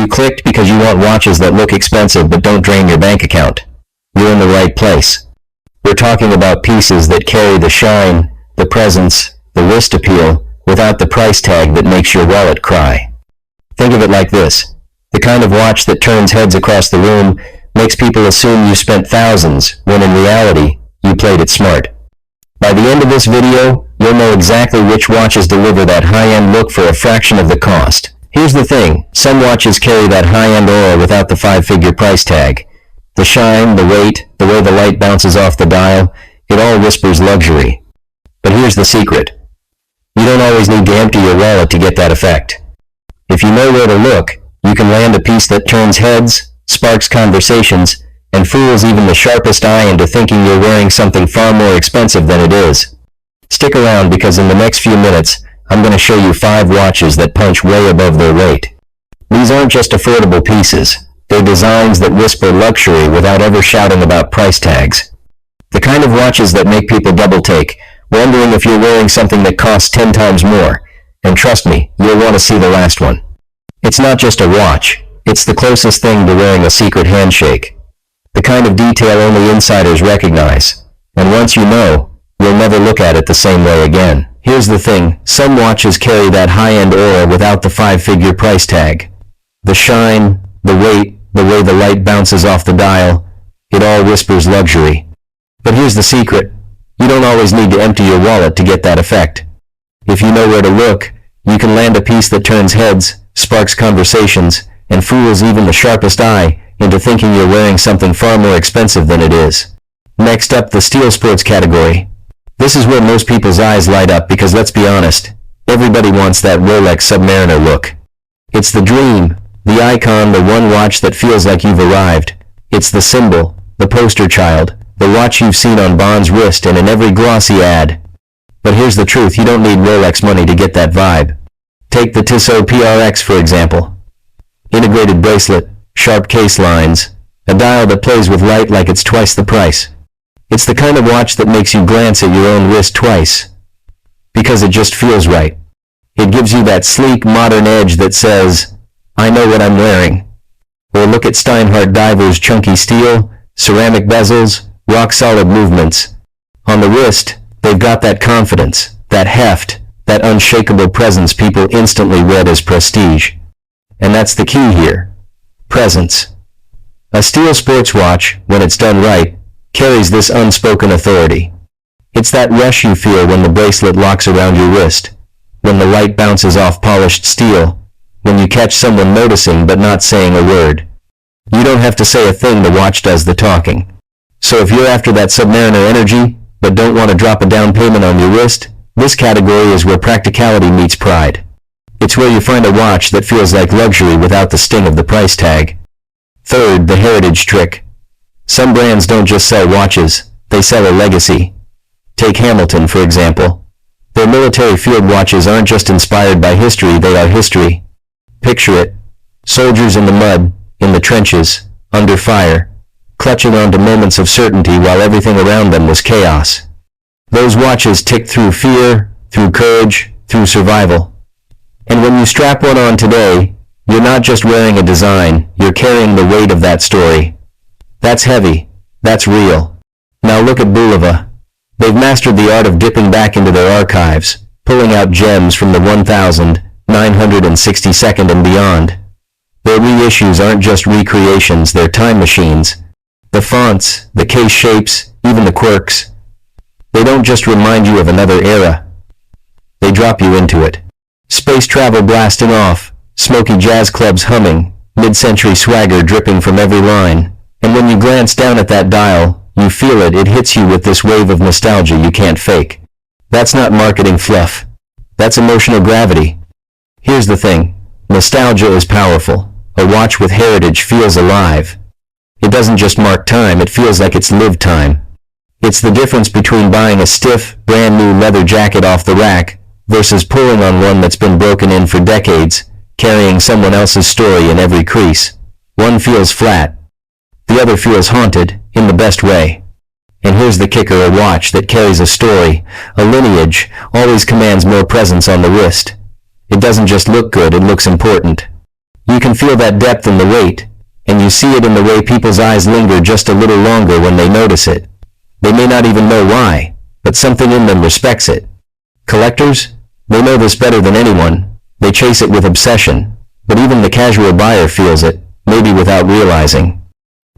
you clicked because you want watches that look expensive but don't drain your bank account, you're in the right place. We're talking about pieces that carry the shine, the presence, the wrist appeal, without the price tag that makes your wallet cry. Think of it like this. The kind of watch that turns heads across the room makes people assume you spent thousands, when in reality, you played it smart. By the end of this video, you'll know exactly which watches deliver that high-end look for a fraction of the cost. Here's the thing, some watches carry that high-end aura without the 5-figure price tag. The shine, the weight, the way the light bounces off the dial, it all whispers luxury. But here's the secret. You don't always need to empty your wallet to get that effect. If you know where to look, you can land a piece that turns heads, sparks conversations, and fools even the sharpest eye into thinking you're wearing something far more expensive than it is. Stick around because in the next few minutes, I'm going to show you 5 watches that punch way above their weight. These aren't just affordable pieces. They're designs that whisper luxury without ever shouting about price tags. The kind of watches that make people double-take, wondering if you're wearing something that costs 10 times more. And trust me, you'll want to see the last one. It's not just a watch. It's the closest thing to wearing a secret handshake. The kind of detail only insiders recognize. And once you know, you'll never look at it the same way again. Here's the thing, some watches carry that high-end aura without the 5-figure price tag. The shine, the weight, the way the light bounces off the dial, it all whispers luxury. But here's the secret, you don't always need to empty your wallet to get that effect. If you know where to look, you can land a piece that turns heads, sparks conversations, and fools even the sharpest eye into thinking you're wearing something far more expensive than it is. Next up, the steel sports category. This is where most people's eyes light up because let's be honest, everybody wants that Rolex Submariner look. It's the dream, the icon, the one watch that feels like you've arrived. It's the symbol, the poster child, the watch you've seen on Bond's wrist and in every glossy ad. But here's the truth, you don't need Rolex money to get that vibe. Take the Tissot PRX for example. Integrated bracelet, sharp case lines, a dial that plays with light like it's twice the price. It's the kind of watch that makes you glance at your own wrist twice. Because it just feels right. It gives you that sleek, modern edge that says, I know what I'm wearing. Or look at Steinhardt Diver's chunky steel, ceramic bezels, rock-solid movements. On the wrist, they've got that confidence, that heft, that unshakable presence people instantly wed as prestige. And that's the key here. Presence. A steel sports watch, when it's done right, carries this unspoken authority. It's that rush you feel when the bracelet locks around your wrist, when the light bounces off polished steel, when you catch someone noticing but not saying a word. You don't have to say a thing, the watch does the talking. So if you're after that Submariner energy, but don't want to drop a down payment on your wrist, this category is where practicality meets pride. It's where you find a watch that feels like luxury without the sting of the price tag. Third, the heritage trick. Some brands don't just sell watches, they sell a legacy. Take Hamilton, for example. Their military field watches aren't just inspired by history, they are history. Picture it. Soldiers in the mud, in the trenches, under fire, clutching onto moments of certainty while everything around them was chaos. Those watches tick through fear, through courage, through survival. And when you strap one on today, you're not just wearing a design, you're carrying the weight of that story. That's heavy. That's real. Now look at Bulova. They've mastered the art of dipping back into their archives, pulling out gems from the 1962nd and beyond. Their reissues aren't just recreations, they're time machines. The fonts, the case shapes, even the quirks. They don't just remind you of another era. They drop you into it. Space travel blasting off, smoky jazz clubs humming, mid-century swagger dripping from every line. And when you glance down at that dial, you feel it, it hits you with this wave of nostalgia you can't fake. That's not marketing fluff. That's emotional gravity. Here's the thing, nostalgia is powerful. A watch with heritage feels alive. It doesn't just mark time, it feels like it's lived time. It's the difference between buying a stiff, brand new leather jacket off the rack versus pulling on one that's been broken in for decades, carrying someone else's story in every crease. One feels flat. The other feels haunted, in the best way. And here's the kicker, a watch that carries a story, a lineage, always commands more presence on the wrist. It doesn't just look good, it looks important. You can feel that depth in the weight, and you see it in the way people's eyes linger just a little longer when they notice it. They may not even know why, but something in them respects it. Collectors? They know this better than anyone. They chase it with obsession, but even the casual buyer feels it, maybe without realizing.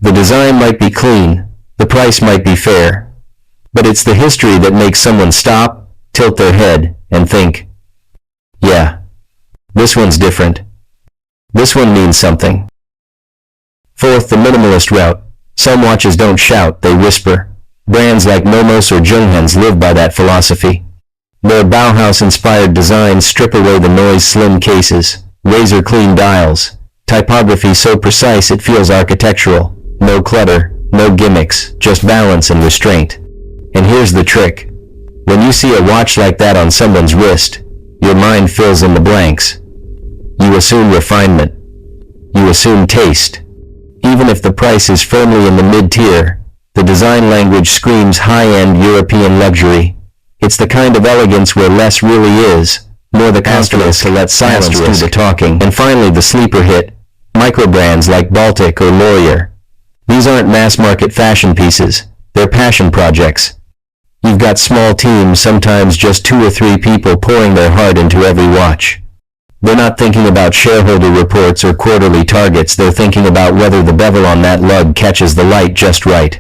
The design might be clean, the price might be fair, but it's the history that makes someone stop, tilt their head, and think, yeah, this one's different. This one means something. Fourth, the minimalist route. Some watches don't shout, they whisper. Brands like Nomos or Junghans live by that philosophy. Their Bauhaus-inspired designs strip away the noise, slim cases, razor-clean dials, typography so precise it feels architectural. No clutter, no gimmicks, just balance and restraint. And here's the trick. When you see a watch like that on someone's wrist, your mind fills in the blanks. You assume refinement. You assume taste. Even if the price is firmly in the mid-tier, the design language screams high-end European luxury. It's the kind of elegance where less really is, more the confidence to let silence do the talking. And finally, the sleeper hit, microbrands like Baltic or Laurier. These aren't mass-market fashion pieces, they're passion projects. You've got small teams, sometimes just 2 or 3 people pouring their heart into every watch. They're not thinking about shareholder reports or quarterly targets, they're thinking about whether the bevel on that lug catches the light just right.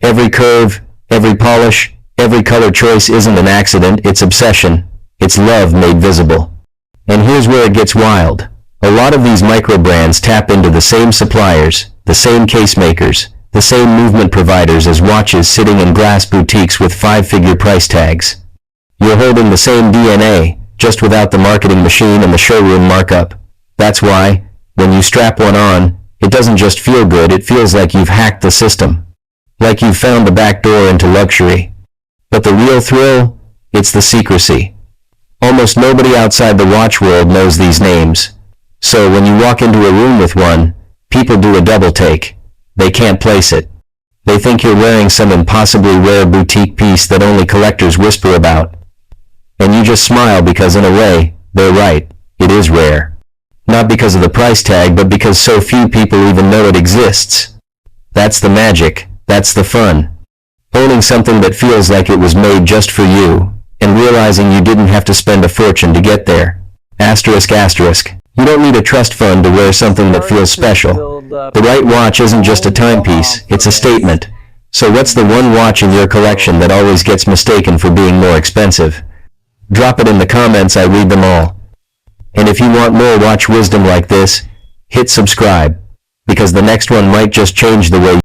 Every curve, every polish, every color choice isn't an accident, it's obsession. It's love made visible. And here's where it gets wild. A lot of these micro-brands tap into the same suppliers, the same case makers, the same movement providers as watches sitting in glass boutiques with 5-figure price tags. You're holding the same DNA, just without the marketing machine and the showroom markup. That's why, when you strap one on, it doesn't just feel good, it feels like you've hacked the system. Like you've found the back door into luxury. But the real thrill? It's the secrecy. Almost nobody outside the watch world knows these names. So when you walk into a room with one, people do a double take. They can't place it. They think you're wearing some impossibly rare boutique piece that only collectors whisper about. And you just smile because in a way, they're right, it is rare. Not because of the price tag, but because so few people even know it exists. That's the magic, that's the fun. Owning something that feels like it was made just for you, and realizing you didn't have to spend a fortune to get there. Asterisk asterisk. You don't need a trust fund to wear something that feels special. The right watch isn't just a timepiece, it's a statement. So what's the one watch in your collection that always gets mistaken for being more expensive? Drop it in the comments, I read them all. And if you want more watch wisdom like this, hit subscribe, because the next one might just change the way